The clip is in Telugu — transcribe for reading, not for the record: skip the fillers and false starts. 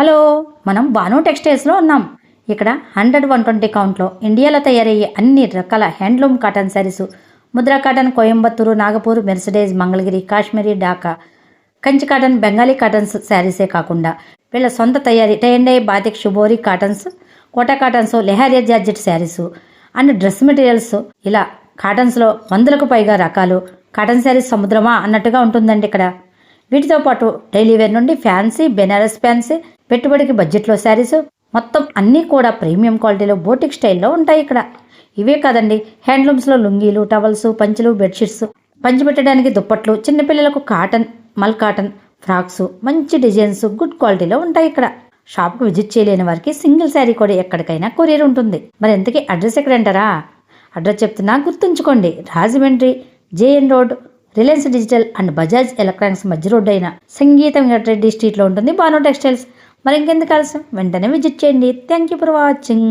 హలో, మనం భాను టెక్స్టైల్స్లో ఉన్నాం. ఇక్కడ 100-120 కౌంట్లో ఇండియాలో తయారయ్యే అన్ని రకాల handloom cotton saris, Mudra cotton, Coimbatore, Nagpur, mercerised, Mangalagiri, Kashmiri, Dhaka, Kanchi cotton, Bengali cottons శారీసే కాకుండా వీళ్ళ సొంత తయారీ టై అండ్ డై, బాతిక్, షుబోరి cottons, Kota cottons, Leheriya georgette saris and dress materials, ఇలా కాటన్స్లో 100కు పైగా రకాలు. కాటన్ శారీస్ సముద్రమా అన్నట్టుగా ఉంటుందండి ఇక్కడ. వీటితో పాటు డైలీ వేర్ నుండి ఫ్యాన్సీ, బెనారస్ ఫ్యాన్సీ, పెట్టుబడికి బడ్జెట్లో శారీసు, మొత్తం అన్నీ కూడా ప్రీమియం క్వాలిటీలో బోటిక్ స్టైల్లో ఉంటాయి ఇక్కడ. ఇవే కాదండి, హ్యాండ్లూమ్స్లో లుంగీలు, టవల్స్, పంచులు, బెడ్షీట్స్, పంచి పెట్టడానికి దుప్పట్లు, చిన్నపిల్లలకు కాటన్, మల్ కాటన్ ఫ్రాక్స్, మంచి డిజైన్స్, గుడ్ క్వాలిటీలో ఉంటాయి ఇక్కడ. షాప్కి విజిట్ చేయలేని వారికి సింగిల్ శారీ కూడా ఎక్కడికైనా కొరియర్ ఉంటుంది. మరి ఎంతకీ అడ్రస్ ఎక్కడంటారా? అడ్రస్ చెప్తున్నా, గుర్తుంచుకోండి. Rajahmundry JN road, Reliance digital and Bajaj electronics మధ్య రోడ్డు అయిన సంగీతం రెడ్డి స్ట్రీట్లో ఉంటుంది భాను టెక్స్టైల్స్. మరి ఇంకెందుకు ఆలస్యం, వెంటనే విజిట్ చేయండి. Thank you for watching.